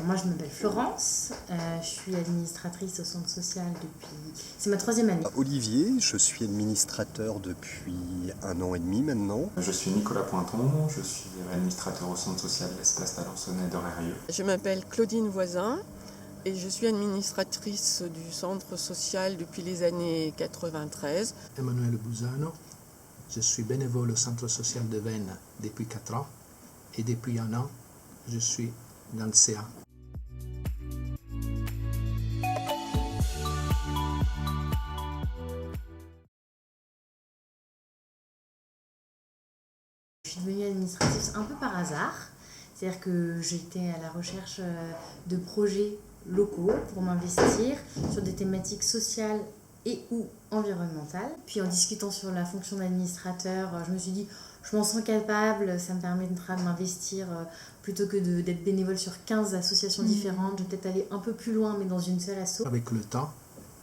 Moi, je m'appelle Florence, je suis administratrice au centre social depuis... C'est ma 3e année. Olivier, je suis administrateur depuis 1 an et demi maintenant. Je suis Nicolas Pointon, je suis administrateur au centre social L'Espace d'Alençonnet d'Orérieux. Je m'appelle Claudine Voisin et je suis administratrice du centre social depuis les années 93. Emmanuel Bouzano, je suis bénévole au centre social de Veynes depuis 4 ans et depuis 1 an, je suis dans le CA. Je suis devenue administratrice un peu par hasard, c'est-à-dire que j'étais à la recherche de projets locaux pour m'investir sur des thématiques sociales et ou environnementales. Puis en discutant sur la fonction d'administrateur, je me suis dit je m'en sens capable, ça me permettra de m'investir plutôt que d'être bénévole sur 15 associations différentes. Je vais peut-être aller un peu plus loin mais dans une seule asso. Avec le temps,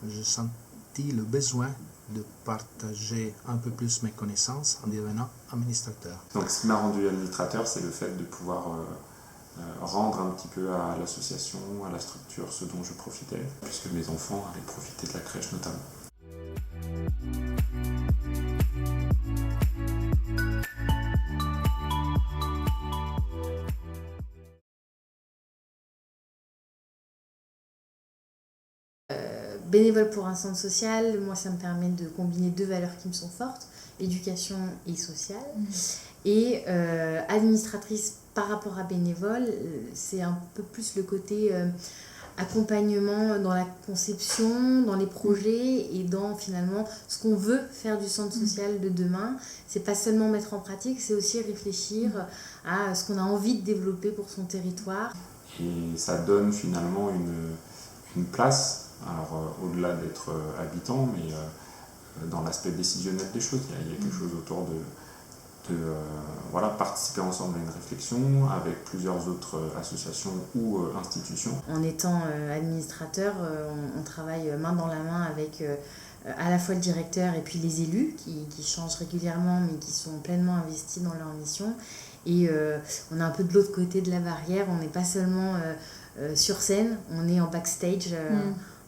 j'ai senti le besoin de partager un peu plus mes connaissances en devenant administrateur. Donc ce qui m'a rendu administrateur, c'est le fait de pouvoir rendre un petit peu à l'association, à la structure, ce dont je profitais, puisque mes enfants allaient profiter de la crèche notamment. Bénévole pour un centre social, moi ça me permet de combiner 2 valeurs qui me sont fortes, éducation et sociale. Et administratrice par rapport à bénévole, c'est un peu plus le côté accompagnement dans la conception, dans les projets et dans finalement ce qu'on veut faire du centre social de demain. C'est pas seulement mettre en pratique, c'est aussi réfléchir à ce qu'on a envie de développer pour son territoire. Et ça donne finalement une place. Alors au-delà d'être habitant, mais dans l'aspect décisionnel des choses, il y a quelque chose autour de participer ensemble à une réflexion avec plusieurs autres associations ou institutions. En étant administrateur, on travaille main dans la main avec à la fois le directeur et puis les élus qui changent régulièrement mais qui sont pleinement investis dans leur mission. Et on est un peu de l'autre côté de la barrière, on n'est pas seulement sur scène, on est en backstage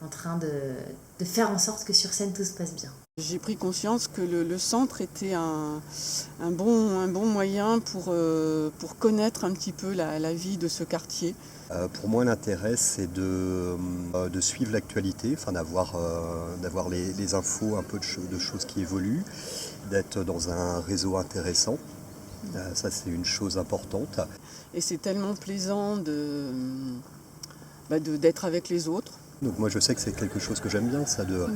en train de faire en sorte que sur scène tout se passe bien. J'ai pris conscience que le centre était un bon moyen pour connaître un petit peu la vie de ce quartier. Pour moi, l'intérêt, c'est de suivre l'actualité, d'avoir les infos, un peu de choses qui évoluent, d'être dans un réseau intéressant. Ça, c'est une chose importante. Et c'est tellement plaisant d'être avec les autres. Donc moi je sais que c'est quelque chose que j'aime bien, ça de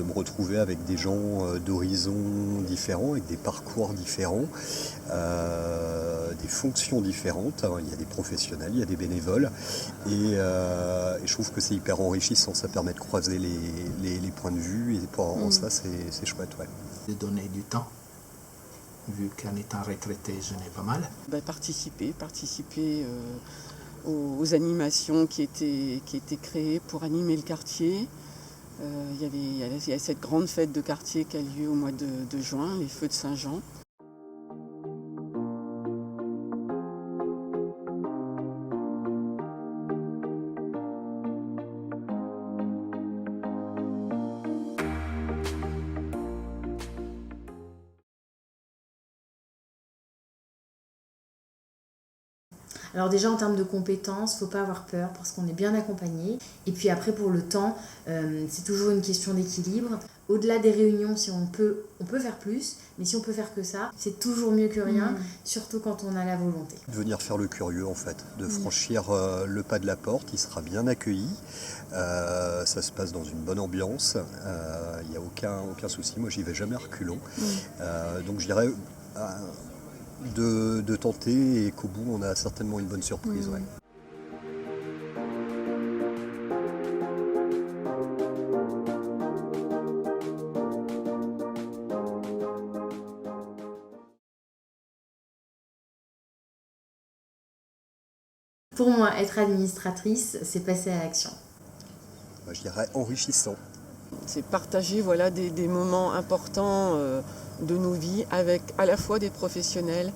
me retrouver avec des gens d'horizons différents, avec des parcours différents, des fonctions différentes. Il y a des professionnels, il y a des bénévoles et je trouve que c'est hyper enrichissant, ça permet de croiser les points de vue et en ça c'est chouette. Ouais. De donner du temps, vu qu'en étant retraité je n'ai pas mal. Participer aux animations qui étaient créées pour animer le quartier. Il y a cette grande fête de quartier qui a lieu au mois de juin, les Feux de Saint-Jean. Alors déjà en termes de compétences, il ne faut pas avoir peur parce qu'on est bien accompagné. Et puis après pour le temps, c'est toujours une question d'équilibre. Au-delà des réunions, si on peut faire plus, mais si on peut faire que ça, c'est toujours mieux que rien, surtout quand on a la volonté. De venir faire le curieux en fait, de franchir le pas de la porte, il sera bien accueilli, ça se passe dans une bonne ambiance, il n'y a aucun souci, moi j'y vais jamais à reculons. Donc je dirais de tenter et qu'au bout on a certainement une bonne surprise. Ouais. Pour moi, être administratrice, c'est passer à l'action. Moi, je dirais enrichissant. C'est partager voilà, des moments importants de nos vies avec à la fois des professionnels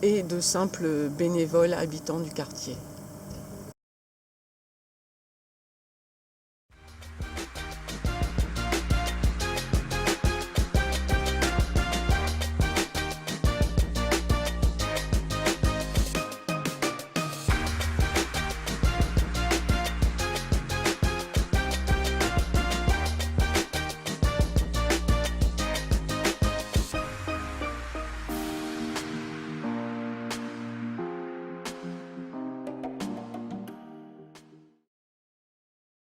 et de simples bénévoles habitants du quartier.